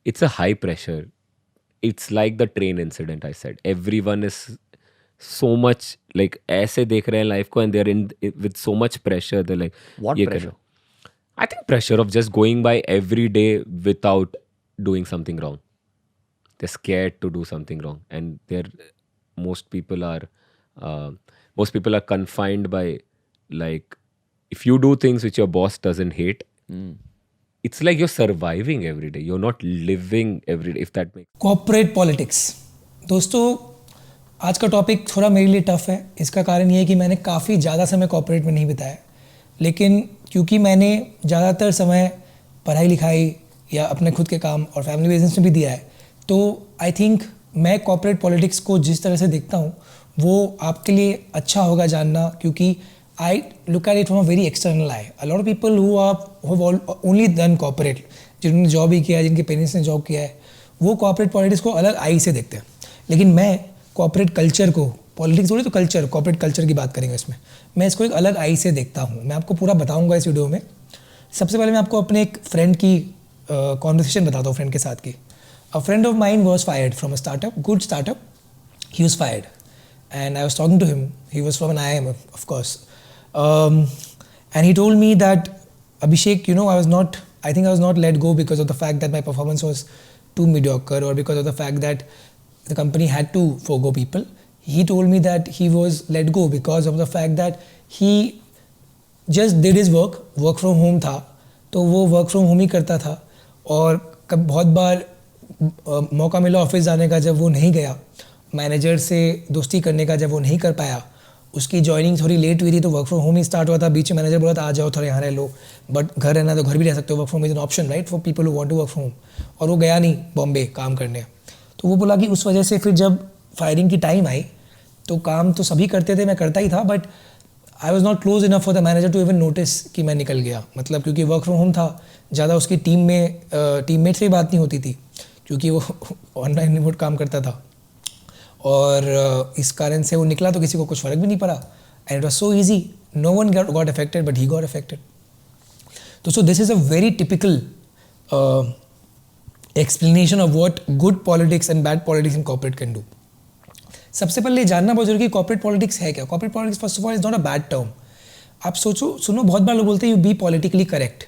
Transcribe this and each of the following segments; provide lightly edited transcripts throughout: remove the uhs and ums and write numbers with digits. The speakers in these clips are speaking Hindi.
it's a high pressure. It's like the train incident I said. Everyone is so much like ऐसे देख रहे हैं लाइफ को, and they're in with so much pressure. They're like, What ये pressure? करना. I think pressure of just going by every day without doing something wrong. They're scared to do something wrong, and most people are uh, most people are confined by, like, if you do things which your boss doesn't hate, it's like you're surviving every day. You're not living every day, if that makes. Corporate politics. दोस्तों, आज का टॉपिक थोड़ा मेरे लिए टफ है। इसका कारण ये है कि मैंने काफ़ी ज़्यादा समय कॉर्पोरेट में नहीं बिताया, लेकिन क्योंकि मैंने ज़्यादातर समय पढ़ाई लिखाई या अपने खुद के काम और फैमिली बिजनेस में भी दिया है, तो आई थिंक मैं कॉर्पोरेट पॉलिटिक्स को जिस तरह से देखता हूँ वो आपके लिए अच्छा होगा जानना, क्योंकि I look at it from a very external I. A lot of people who have only done corporate, जिन्होंने जॉब ही किया है, जिनके पेरेंट्स ने जॉब किया है, वो कॉर्पोरेट पॉलिटिक्स को अलग आई से देखते हैं। लेकिन मैं कॉर्पोरेट कल्चर को, पॉलिटिक्स थोड़ी तो कल्चर, कॉर्पोरेट कल्चर की बात करेंगे इसमें, मैं इसको एक अलग आई से देखता हूँ। मैं आपको पूरा बताऊँगा इस वीडियो में। सबसे पहले मैं आपको अपने एक फ्रेंड की कॉन्वर्सेशन बताता हूँ, फ्रेंड के साथ की। A friend of mine was fired from a startup, good startup. He was fired, and I was talking to him. He was from an IIM, of course, and he told me that, Abhishek, I think I was not let go because of the fact that my performance was too mediocre, or because of the fact that the company had to forgo people. He told me that he was let go because of the fact that he just did his work from home था, तो वो work from home ही करता था, और बहुत बार मौका मिला ऑफिस जाने का, जब वो नहीं गया, मैनेजर से दोस्ती करने का जब वो नहीं कर पाया, उसकी जॉइनिंग थोड़ी लेट हुई थी, तो work from home he start हुआ था। बीच में मैनेजर बोला था आ जाओ थोड़ा यहाँ रह लो, बट घर रहना तो घर भी रह सकते हो, work from is an option right for people who want to work from home. और वो गया नहीं बॉम्बे काम करने, तो वो बोला कि उस वजह से फिर जब फायरिंग की टाइम आई तो काम तो सभी करते थे, मैं करता ही था, but I was not close enough for the manager to even notice कि मैं निकल गया। मतलब क्योंकि वर्क फ्रॉम होम था, ज़्यादा उसकी टीममेट से भी बात नहीं होती थी, क्योंकि वो ऑनलाइन रिमोट काम करता था, और इस कारण से वो निकला तो किसी को कुछ फ़र्क भी नहीं पड़ा, and it was so easy, no one got affected but he got affected. तो so this is a very typical explanation of what good politics and bad politics in corporate can do. सबसे पहले जानना बहुत जरूरी है कि कॉर्पोरेट पॉलिटिक्स है क्या। Corporate politics first of all is not a bad term. आप सुनो, बहुत बार लोग बोलते हैं you be politically correct.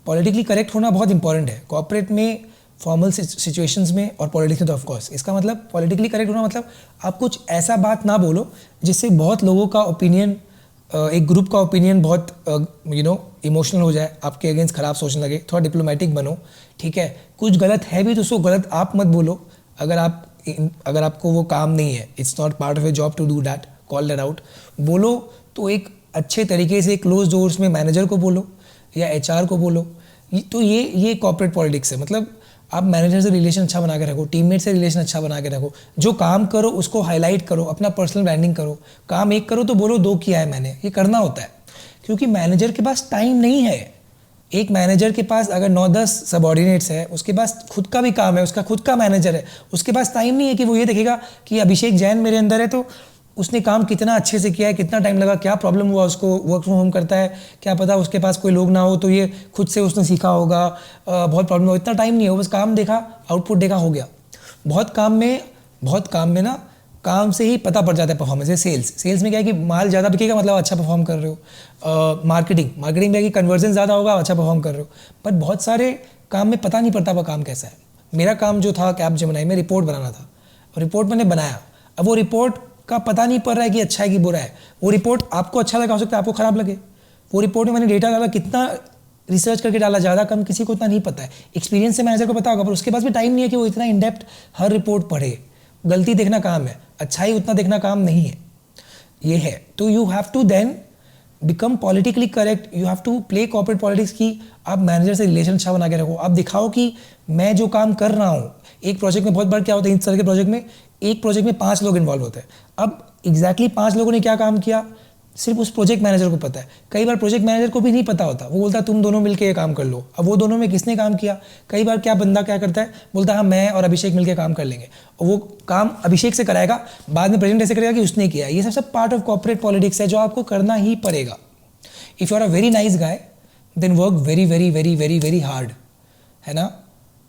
Politically correct होना बहुत इंपॉर्टेंट है कॉर्पोरेट में, फॉर्मल सिचुएशंस में और पॉलिटिक्स में तो ऑफकोर्स। इसका मतलब पॉलिटिकली करेक्ट होना मतलब आप कुछ ऐसा बात ना बोलो जिससे बहुत लोगों का ओपिनियन, एक ग्रुप का ओपिनियन बहुत इमोशनल हो जाए, आपके अगेंस्ट ख़राब सोचने लगे। थोड़ा डिप्लोमेटिक बनो, ठीक है। कुछ गलत है भी तो उसको गलत आप मत बोलो। अगर आपको वो काम नहीं है, it's not part of your job to do that, call that out. बोलो तो एक अच्छे तरीके से क्लोज डोर्स में मैनेजर को बोलो या HR को बोलो। तो ये कॉर्पोरेट पॉलिटिक्स है। मतलब आप मैनेजर से रिलेशन अच्छा बना के रखो, टीममेट से रिलेशन अच्छा बना के रखो, जो काम करो उसको हाईलाइट करो, अपना पर्सनल ब्रांडिंग करो। काम एक करो तो बोलो 2 किया है मैंने, ये करना होता है, क्योंकि मैनेजर के पास टाइम नहीं है। एक मैनेजर के पास अगर 9-10 सबॉर्डिनेट्स है, उसके पास खुद का भी काम है, उसका खुद का मैनेजर है, उसके पास टाइम नहीं है कि वो ये देखेगा कि अभिषेक जैन मेरे अंदर है तो उसने काम कितना अच्छे से किया है, कितना टाइम लगा, क्या प्रॉब्लम हुआ उसको, वर्क फ्रॉम होम करता है, क्या पता उसके पास कोई लोग ना हो तो ये खुद से उसने सीखा होगा, बहुत प्रॉब्लम हो, इतना टाइम नहीं है। वो बस काम देखा, आउटपुट देखा, हो गया। बहुत काम में ना काम से ही पता पड़ जाता है परफॉर्मेंस। सेल्स में क्या है कि माल ज़्यादा बिकेगा मतलब अच्छा परफॉर्म कर रहे हो। मार्केटिंग में है कि कन्वर्जन ज़्यादा होगा, अच्छा परफॉर्म कर रहे हो। पर बहुत सारे काम में पता नहीं पड़ता वो काम कैसा है। मेरा काम जो था कैपजेमिनी में रिपोर्ट बनाना था, रिपोर्ट मैंने बनाया, अब वो रिपोर्ट का पता नहीं पड़ रहा है कि अच्छा है कि बुरा है। वो रिपोर्ट आपको अच्छा लगा, हो सकता है आपको ख़राब लगे। वो रिपोर्ट में मैंने डेटा डाला, कितना रिसर्च करके डाला, ज़्यादा कम किसी को इतना नहीं पता है। एक्सपीरियंस से मैनेजर को पता होगा, पर उसके पास भी टाइम नहीं है कि वो इतना इन डेप्थ हर रिपोर्ट पढ़े। गलती देखना काम है, अच्छाई उतना देखना काम नहीं है। ये है, तो you have to then become politically correct. You have to play corporate politics की आप मैनेजर से रिलेशन अच्छा बना के रखो। आप दिखाओ कि मैं जो काम कर रहा हूँ, एक प्रोजेक्ट में बहुत बार क्या होता है, इस तरह के प्रोजेक्ट में एक प्रोजेक्ट में 5 लोग इन्वॉल्व होते हैं। अब एग्जैक्टली 5 लोगों ने क्या काम किया सिर्फ उस प्रोजेक्ट मैनेजर को पता है। कई बार प्रोजेक्ट मैनेजर को भी नहीं पता होता, वो बोलता है तुम दोनों मिलकर ये काम कर लो। अब वो दोनों में किसने काम किया, कई बार क्या बंदा क्या करता है, बोलता है हाँ मैं और अभिषेक मिलकर काम कर लेंगे, और वो काम अभिषेक से कराएगा, बाद में प्रेजेंट ऐसे करेगा कि उसने किया। ये सब पार्ट ऑफ कॉर्पोरेट पॉलिटिक्स है जो आपको करना ही पड़ेगा। If you are a very nice guy then work very very very very very hard, है ना।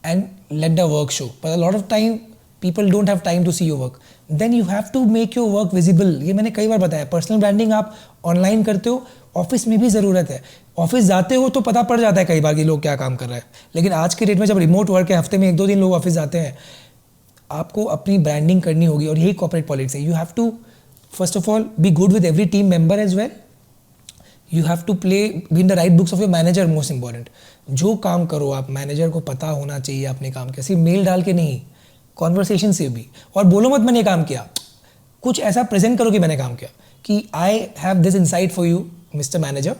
and let the work show. But a lot of time people don't have time to see your work. Then you have to make your work visible. ये मैंने कई बार बताया, पर्सनल ब्रांडिंग आप ऑनलाइन करते हो, ऑफिस में भी ज़रूरत है. ऑफिस जाते हो तो पता पड़ जाता है कई बार कि लोग क्या काम कर रहे हैं, लेकिन आज के डेट में जब रिमोट वर्क है, हफ्ते में 1-2 दिन लोग ऑफिस जाते हैं, आपको अपनी ब्रांडिंग करनी होगी. और यही कॉर्पोरेट पॉलिटिक्स है. You have to first of all be good with every team member as well. You have to be in the right books of your manager. Most important, जो काम करो आप, मैनेजर को पता होना चाहिए अपने काम के. सिर्फ मेल डाल के नहीं, कॉन्वर्सेशन से भी. और बोलो मत मैंने काम किया, कुछ ऐसा प्रेजेंट करो कि मैंने काम किया, कि I have this insight for you mister manager.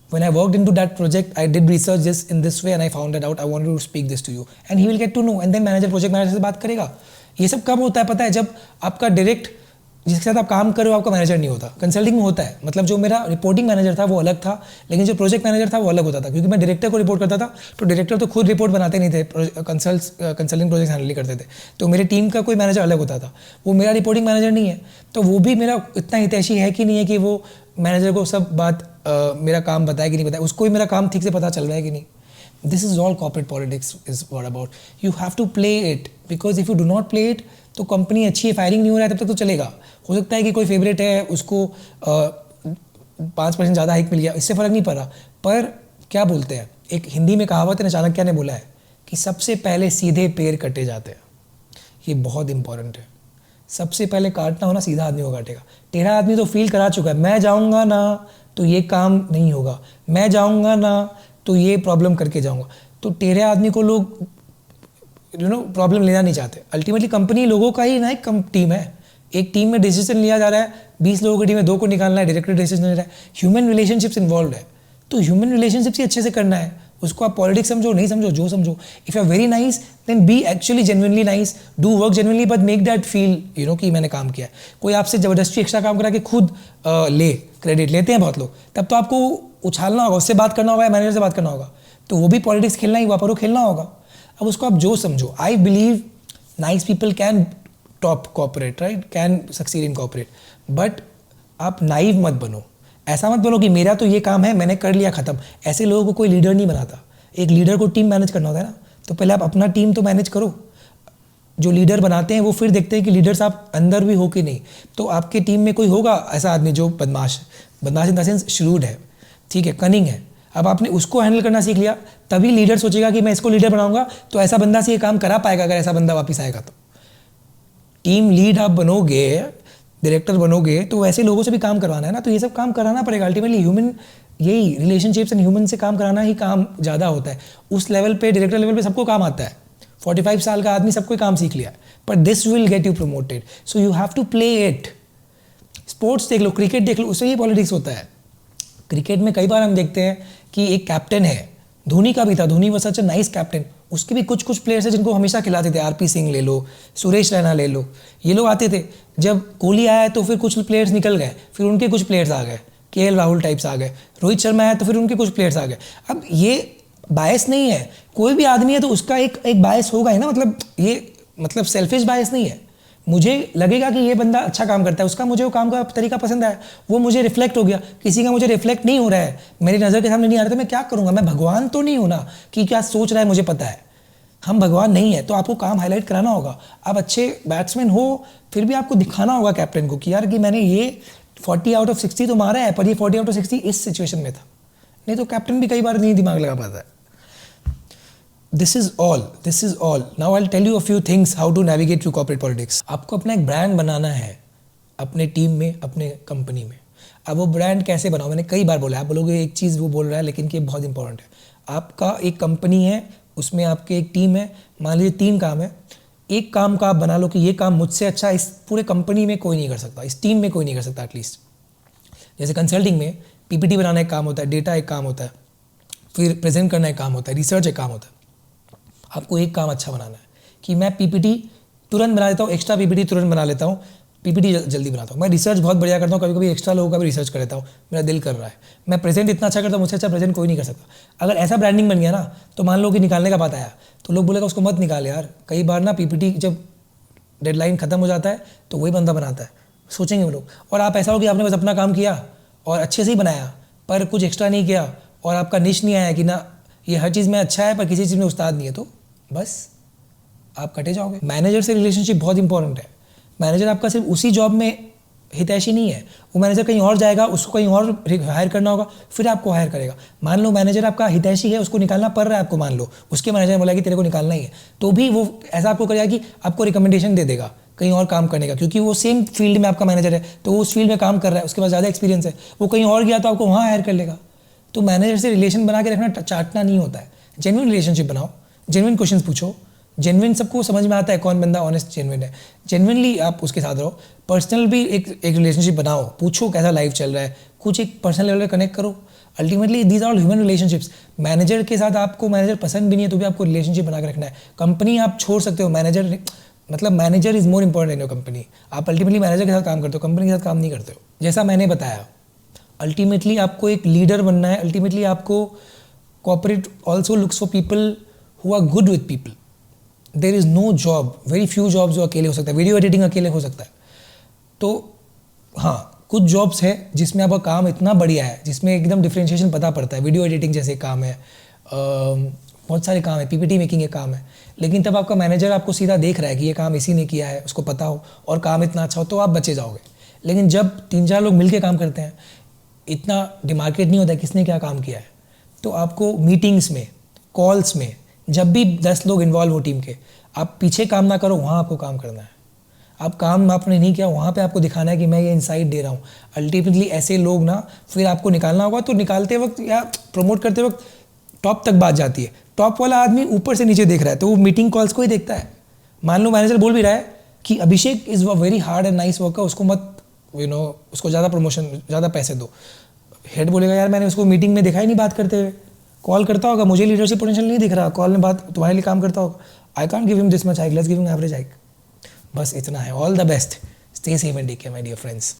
When I worked into that project, I did research this in this way and I found that out. I wanted to speak this to you, and he will get to know. And then manager, project manager से बात करेगा. ये सब कब होता है पता है? जब आपका डायरेक्ट जिसके साथ आप काम कर रहे हो आपका मैनेजर नहीं होता. कंसल्टिंग में होता है. मतलब जो मेरा रिपोर्टिंग मैनेजर था वो अलग था, लेकिन जो प्रोजेक्ट मैनेजर था वो अलग होता था. क्योंकि मैं डायरेक्टर को रिपोर्ट करता था, तो डायरेक्टर तो खुद रिपोर्ट बनाते नहीं थे, कंसल्टिंग प्रोजेक्ट हैंडल करते थे. तो मेरे टीम का कोई मैनेजर अलग होता था. वो मेरा रिपोर्टिंग मैनेजर नहीं है, तो वो भी मेरा इतना हितैषी है कि नहीं है कि वो मैनेजर को सब बात मेरा काम बताया कि नहीं बताया, उसको भी मेरा काम ठीक से पता चल रहा है कि नहीं. This is all corporate politics is what about. You have to play it, because if you do not play it तो कंपनी अच्छी है, फायरिंग नहीं हो रहा है तब तक तो चलेगा. हो सकता है कि कोई फेवरेट है उसको 5% ज़्यादा हाइक मिल गया, इससे फ़र्क नहीं पड़ रहा. पर क्या बोलते हैं, एक हिंदी में कहावत है, चाणक्य ने बोला है कि सबसे पहले सीधे पेड़ कटे जाते हैं. ये बहुत इंपॉर्टेंट है. सबसे पहले काटना हो ना, सीधा आदमी को काटेगा. टेढ़ा आदमी तो फील करा चुका है, मैं जाऊँगा ना तो ये काम नहीं होगा, मैं जाऊँगा ना तो ये प्रॉब्लम करके जाऊँगा. तो टेढ़े आदमी को लोग प्रॉब्लम लेना नहीं चाहते. अल्टीमेटली कंपनी लोगों का ही ना एक टीम है. एक टीम में डिसीजन लिया जा रहा है, 20 लोगों की टीम में 2 को निकालना है, डायरेक्टर डिसीजन ले रहा है. ह्यूमन रिलेशनशिप्स इन्वॉल्व है, तो ह्यूमन रिलेशनशिप्स ही अच्छे से करना है. उसको आप पॉलिटिक्स समझो नहीं समझो, जो समझो. If you are very nice then be actually genuinely nice, do work genuinely, but make that feel कि मैंने काम किया है. कोई आपसे ज़बरदस्ती एक्स्ट्रा काम करा के खुद ले क्रेडिट लेते हैं बहुत लोग, तब तो आपको उछालना होगा, उससे बात करना होगा या मैनेजर से बात करना होगा. तो वो भी पॉलिटिक्स खेलना ही, वहाँ पर वो खेलना होगा. अब उसको आप जो समझो. I believe nice people can top corporate, right, can succeed in corporate, but आप नाइव मत बनो. ऐसा मत बोलो कि मेरा तो ये काम है, मैंने कर लिया, ख़त्म. ऐसे लोगों को कोई लीडर नहीं बनाता. एक लीडर को टीम मैनेज करना होता है ना, तो पहले आप अपना टीम तो मैनेज करो. जो लीडर बनाते हैं वो फिर देखते हैं कि लीडर्स आप अंदर भी हो कि नहीं. तो आपके टीम में कोई होगा ऐसा आदमी जो बदमाश इन द सेंस श्रूड है, ठीक है, कनिंग है. अब आपने उसको हैंडल करना सीख लिया, तभी लीडर सोचेगा कि मैं इसको लीडर बनाऊंगा, तो ऐसा बंदा से ये काम करा पाएगा. अगर ऐसा बंदा वापस आएगा तो टीम लीड आप बनोगे, डायरेक्टर बनोगे, तो वैसे लोगों से भी काम करवाना है ना, तो ये सब काम कराना पड़ेगा. अल्टीमेटली ह्यूमन, यही रिलेशनशिप्स एंड ह्यूमन से काम कराना ही काम ज़्यादा होता है. उस लेवल पे, डायरेक्टर लेवल पे सबको काम आता है. 45 साल का आदमी सबको काम सीख लिया, पर this will get you promoted. So you have to play it. Sports देख लो, क्रिकेट देख लो, उससे ये पॉलिटिक्स होता है. क्रिकेट में कई बार हम देखते हैं कि एक कैप्टन है, धोनी का भी था, Dhoni was such a nice captain. उसके भी कुछ प्लेयर्स हैं जिनको हमेशा खिलाते थे. आरपी सिंह ले लो, सुरेश रैना ले लो, ये लोग आते थे. जब कोहली आया तो फिर कुछ प्लेयर्स निकल गए, फिर उनके कुछ प्लेयर्स आ गए, केएल राहुल टाइप्स आ गए. रोहित शर्मा आया तो फिर उनके कुछ प्लेयर्स आ गए. अब ये बायस नहीं है, कोई भी आदमी है तो उसका एक बायस होगा ही ना. मतलब सेल्फिश बायस नहीं है. मुझे लगेगा कि ये बंदा अच्छा काम करता है, उसका मुझे वो काम का तरीका पसंद आया, वो मुझे रिफ्लेक्ट हो गया. किसी का मुझे रिफ्लेक्ट नहीं हो रहा है, मेरी नज़र के सामने नहीं आ रहा, तो मैं क्या करूँगा? मैं भगवान तो नहीं हूँ ना कि क्या सोच रहा है मुझे पता है. हम भगवान नहीं है, तो आपको काम हाईलाइट कराना होगा. आप अच्छे बैट्समैन हो, फिर भी आपको दिखाना होगा कैप्टन को कि यार कि मैंने ये 40 आउट ऑफ 60 तो मारा है, पर ये 40 आउट ऑफ 60 इस सिचुएशन में था. नहीं तो कैप्टन भी कई बार नहीं दिमाग लगा पाता है. This is all. Now I'll tell you a few things how to navigate through corporate politics. आपको अपना एक ब्रांड बनाना है अपने टीम में, अपने कंपनी में. अब वो ब्रांड कैसे बनाओ, मैंने कई बार बोला है. आप बोलोगे एक चीज़ वो बोल रहा है, लेकिन ये बहुत इंपॉर्टेंट है. आपका एक कंपनी है, उसमें आपके एक टीम है. मान लीजिए 3 काम है. एक काम का आप बना लो कि ये काम मुझसे अच्छा इस पूरे कंपनी में कोई नहीं कर सकता, इस टीम में कोई नहीं कर सकता एटलीस्ट. जैसे कंसल्टिंग में पीपीटी बनाना एक काम होता है, डेटा एक काम होता है, फिर प्रेजेंट करना एक काम होता है, रिसर्च एक काम होता है. आपको एक काम अच्छा बनाना है कि मैं पीपीटी तुरंत बना लेता हूँ, एक्स्ट्रा पीपीटी तुरंत बना लेता हूँ, पीपीटी जल्दी बनाता हूँ. मैं रिसर्च बहुत बढ़िया करता हूँ, कभी कभी एक्स्ट्रा लोगों का भी रिसर्च कर लेता हूँ, मेरा दिल कर रहा है. मैं प्रेजेंट इतना अच्छा करता हूँ, मुझसे अच्छा प्रेजेंट कोई नहीं कर सकता. अगर ऐसा ब्रांडिंग बन गया ना, तो मान लो कि निकालने का बात आया तो लोग बोलेगा उसको मत निकाल यार. कई बार ना पीपीटी जब डेडलाइन खत्म हो जाता है तो वही बंदा बनाता है, सोचेंगे वो लोग. और आप ऐसा हो कि आपने बस अपना काम किया और अच्छे से ही बनाया, पर कुछ एक्स्ट्रा नहीं किया, और आपका निश नहीं आया कि ना ये हर चीज़ में अच्छा है पर किसी चीज़ में उस्ताद नहीं है, तो बस आप कटे जाओगे। मैनेजर से रिलेशनशिप बहुत इंपॉर्टेंट है। मैनेजर आपका सिर्फ उसी जॉब में हितैषी नहीं है, वो मैनेजर कहीं और जाएगा, उसको कहीं और हायर करना होगा, फिर आपको हायर करेगा। मान लो मैनेजर आपका हितैषी है, उसको निकालना पड़ रहा है आपको, मान लो उसके मैनेजर ने बोला कि तेरे को निकालना ही है, तो भी वो ऐसा आपको करेगा कि आपको रिकमेंडेशन दे देगा कहीं और काम करने का, क्योंकि वो सेम फील्ड में आपका मैनेजर है, तो वो उस फील्ड में काम कर रहा है, उसके पास ज़्यादा एक्सपीरियंस है, वो कहीं और गया तो आपको वहाँ हायर कर लेगा। तो मैनेजर से रिलेशन बना के रखना चाटना नहीं होता है। जेन्युइन रिलेशनशिप बनाओ, जेन्युइन क्वेश्चन पूछो, जेन्युइन सबको समझ में आता है कौन बंदा ऑनेस्ट जेन्युइन है, जेन्युइनली आप उसके साथ रहो। पर्सनल भी एक रिलेशनशिप बनाओ, पूछो कैसा लाइफ चल रहा है, कुछ एक पर्सनल लेवल पे कनेक्ट करो। Ultimately these are all human relationships. Manager के साथ आपको मैनेजर पसंद भी नहीं है तो भी आपको रिलेशनशिप बना के रखना है। कंपनी आप छोड़ सकते हो, मैनेजर मतलब manager is more important in your company. आप अल्टीमेटली मैनेजर के साथ काम करते हो, कंपनी के साथ काम नहीं करते हो। जैसा मैंने बताया, अल्टीमेटली आपको एक लीडर बनना है। अल्टीमेटली आपको corporate also looks for people who are good with people. There is no job, very few jobs जो अकेले हो सकता है। वीडियो एडिटिंग अकेले हो सकता है। तो हाँ, कुछ जॉब्स है जिसमें आपका काम इतना बढ़िया है, जिसमें एकदम डिफ्रेंशिएशन पता पड़ता है। वीडियो एडिटिंग जैसे काम है, बहुत सारे काम है, पीपीटी मेकिंग के काम है, लेकिन तब आपका मैनेजर आपको सीधा देख रहा है कि ये काम इसी ने किया है, उसको पता हो और काम इतना अच्छा हो, तो आप बचे जाओगे। लेकिन जब 3-4 लोग मिलके काम करते हैं, इतना डिमार्केट नहीं होता है किसने क्या काम किया है, तो आपको मीटिंग्स में, कॉल्स में, जब भी 10 लोग इन्वॉल्व हो टीम के, आप पीछे काम ना करो, वहाँ आपको काम करना है। आप काम आपने नहीं किया, वहाँ पे आपको दिखाना है कि मैं ये इनसाइट दे रहा हूँ। अल्टीमेटली ऐसे लोग ना फिर आपको निकालना होगा, तो निकालते वक्त या प्रमोट करते वक्त टॉप तक बात जाती है। टॉप वाला आदमी ऊपर से नीचे देख रहा है, तो वो मीटिंग कॉल्स को ही देखता है। मान लो मैनेजर बोल भी रहा है कि Abhishek is a very hard and nice worker, उसको मत उसको ज़्यादा प्रमोशन, ज़्यादा पैसे दो। हेड बोलेगा यार मैंने उसको मीटिंग में देखा ही नहीं बात करते हुए, कॉल करता होगा, मुझे लीडरशिप पोटेंशियल नहीं दिख रहा, कॉल में बात तुम्हारे लिए काम करता होगा, I can't give him this much hike, let's give him average hike. बस इतना है। All the best, stay safe and take care my dear friends.